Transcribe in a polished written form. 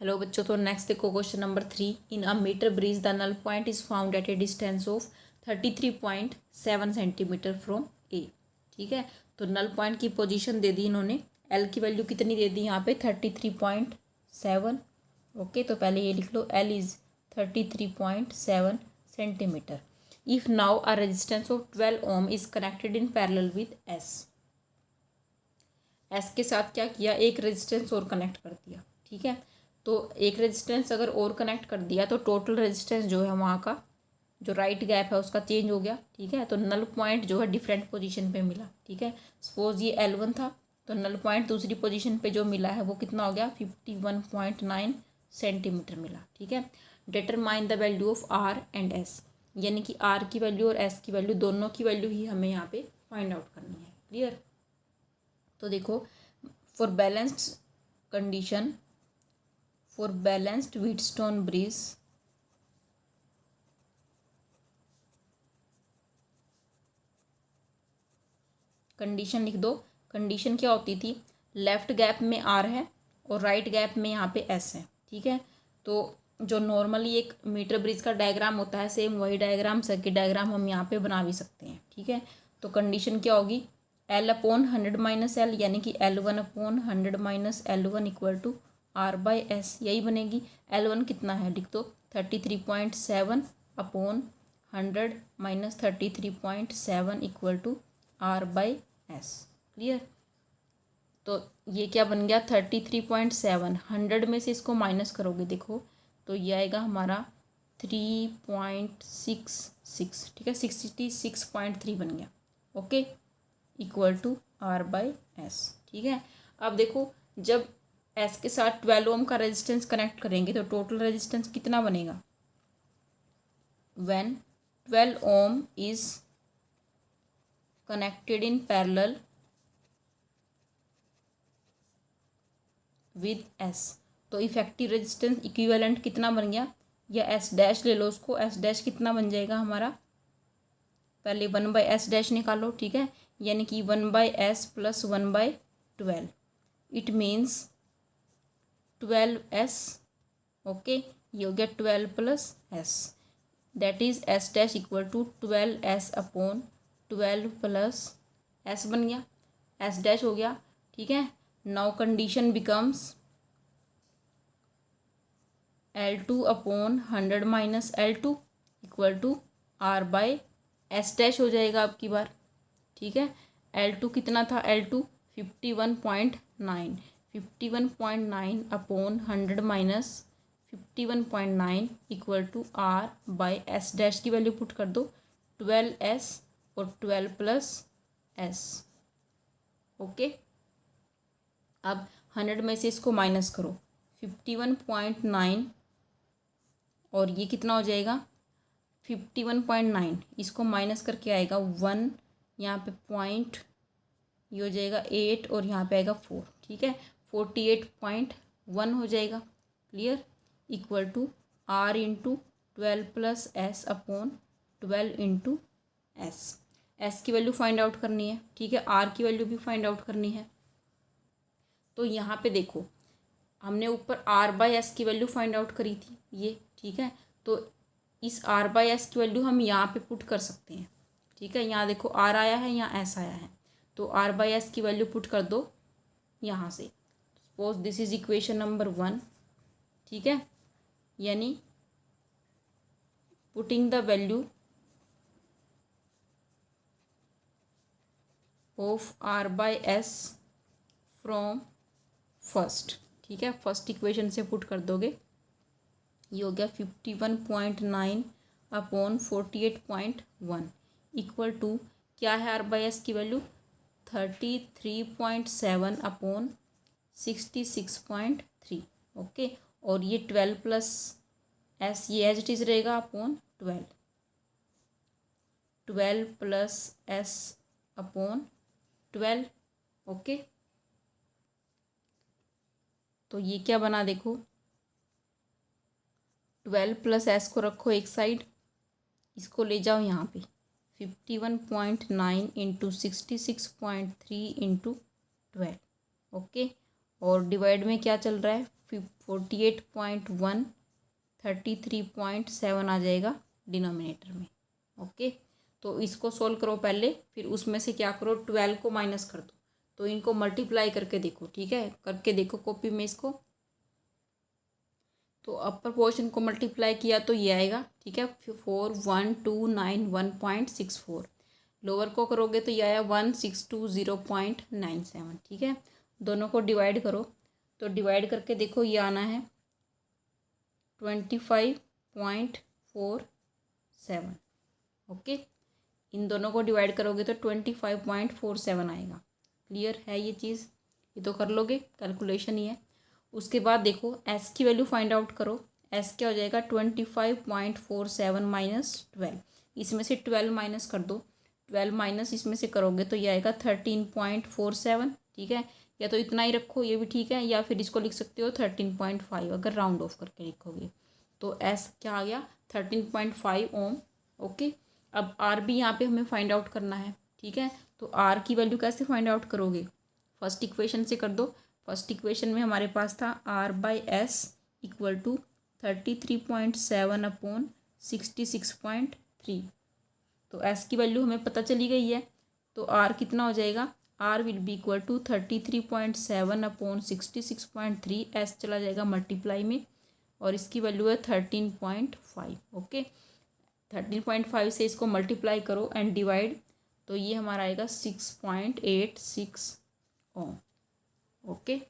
Hello बच्चों, तो next देखो question number 3। In a metre bridge the null point is found at a distance of 33.7 centimetre from A. ठीक है, तो null point की position दे दी इन्होंने। एल की वैल्यू कितनी दे दी यहाँ पे 33.7। ओके, तो पहले ये लिख लो, L is 33.7 centimetre. If now a resistance of 12 ohm is connected in parallel with S. S के साथ क्या किया, एक रेजिस्टेंस और कनेक्ट कर दिया। ठीक है, तो एक रेजिस्टेंस अगर और कनेक्ट कर दिया तो टोटल रेजिस्टेंस जो है वहाँ का जो राइट गैप है उसका चेंज हो गया। ठीक है, तो नल पॉइंट जो है डिफरेंट पोजीशन पे मिला। ठीक है, सपोज ये L1 था, तो नल पॉइंट दूसरी पोजीशन पे जो मिला है वो कितना हो गया, 51.9 सेंटीमीटर मिला। ठीक है, determine the value of R and S, यानी कि R की वैल्यू और S की वैल्यू, दोनों की वैल्यू ही हमें यहाँ पे फाइंड आउट करनी है। क्लियर? तो देखो, for balanced condition, for balanced Wheatstone bridge, condition लिख दो। कंडीशन क्या होती थी, लेफ्ट गैप में आर है और राइट गैप में यहाँ पे एस है। ठीक है, तो जो नॉर्मली एक मीटर ब्रिज का डायग्राम होता है, सेम वही डायग्राम, सर्किट डायग्राम हम यहाँ पे बना भी सकते हैं। ठीक है, तो कंडीशन क्या होगी, L/100 - L, यानी कि L1/100 - L1 equal to R/S, यही बनेगी। L1 कितना है, लिख दो 33.7 upon 100 - 33.7 equal to R/S। Clear? तो ये क्या बन गया, 33.7। 100 में से इसको माइनस करोगे देखो, तो ये आएगा हमारा 3.66। ठीक है, 66.3 बन गया। Okay, equal to R/S। ठीक है, अब देखो, जब एस के साथ 12 ओम का रेजिस्टेंस कनेक्ट करेंगे तो टोटल रेजिस्टेंस कितना बनेगा, when 12 ohm is connected in parallel with S. तो इफेक्टिव रेजिस्टेंस इक्विवेलेंट कितना बन गया, या एस डैश ले लो उसको, एस डैश कितना बन जाएगा हमारा, पहले 1/S डैश निकालो। ठीक है, यानी कि 1/S plus 1/12, it means 12S। Okay, ये हो गया 12 plus S, that is S dash equal to 12S upon 12 plus S बन गया, S डैश हो गया। ठीक है, now condition becomes L2 upon 100 minus L2 equal to R/S dash हो जाएगा अब की बार। ठीक है, L2 कितना था, L2 51.9, 51.9 upon 100 minus 51.9 equal to R/S dash की वैल्यू पुट कर दो, 12S और 12 प्लस S। ओके, अब 100 में से इसको माइनस करो, 51.9 और ये कितना हो जाएगा 51.9, इसको माइनस करके आएगा 1, यहाँ पे पॉइंट, ये हो जाएगा 8 और यहाँ पे आएगा 4। ठीक है, 48.1 हो जाएगा। Clear? Equal to R into 12 plus S upon 12 into S की वैल्यू फाइंड आउट करनी है। ठीक है, R की वैल्यू भी फाइंड आउट करनी है। तो यहाँ पे देखो, हमने ऊपर R/S की वैल्यू फाइंड आउट करी थी ये। ठीक है, तो इस R/S की वैल्यू हम यहाँ पे पुट कर सकते हैं। ठीक है, यहाँ देखो R आया है, यहाँ S आया है, तो R/S की वैल्यू पुट कर दो यहाँ से। Suppose this is equation number 1। ठीक है, यानी putting the value of R/S from first. ठीक है, फर्स्ट इक्वेशन से पुट कर दोगे, ये हो गया 51.9 अपॉन 48.1 इक्वल टू क्या है R/S की वैल्यू 33.7 अपॉन 66.3। ओके, और ये 12 प्लस S, ये एज इट इज रहेगा upon 12 plus S upon 12। Okay, तो ये क्या बना देखो, 12 प्लस S को रखो एक साइड, इसको ले जाओ यहाँ पे, 51.9 इंटू 66.3 इंटू 12। ओके, और डिवाइड में क्या चल रहा है, 48.1 33.7 आ जाएगा डिनोमिनेटर में। ओके, तो इसको सोल्व करो पहले, फिर उसमें से क्या करो, 12 को माइनस कर दो, तो इनको मल्टीप्लाई करके देखो। ठीक है, करके देखो कॉपी में इसको। तो अपर पोर्शन को मल्टीप्लाई किया तो ये आएगा। ठीक है, 41,291.64। लोअर को करोगे तो ये आया 1,620.97। ठीक है, दोनों को डिवाइड करो, तो डिवाइड करके देखो ये आना है 25.47। ओके, इन दोनों को डिवाइड करोगे तो 25.47 आएगा। क्लियर है ये चीज़, ये तो कर लोगे, कैलकुलेशन ही है। उसके बाद देखो एस की वैल्यू फाइंड आउट करो। एस क्या हो जाएगा, 25.47 माइनस 12, इसमें से 12 माइनस कर दो। 12 माइनस इसमें से करोगे तो ये आएगा 13.47। ठीक है, या तो इतना ही रखो, ये भी ठीक है, या फिर इसको लिख सकते हो 13.5 अगर राउंड ऑफ करके लिखोगे। तो एस क्या आ गया, 13.5 ओम। ओके, अब आर भी यहाँ पे हमें फाइंड आउट करना है। ठीक है, तो आर की वैल्यू कैसे फाइंड आउट करोगे, फर्स्ट इक्वेशन से कर दो। फर्स्ट इक्वेशन में हमारे पास था R by S equal to 33.7 upon 66.3। तो एस की वैल्यू हमें पता चली गई है, तो आर कितना हो जाएगा, R will be equal to 33.7 upon 66.3। S चला जाएगा मल्टीप्लाई में, और इसकी वैल्यू है 13.5। ओके, 13.5 से इसको मल्टीप्लाई करो एंड डिवाइड, तो ये हमारा आएगा 6.86 ओम। ओके,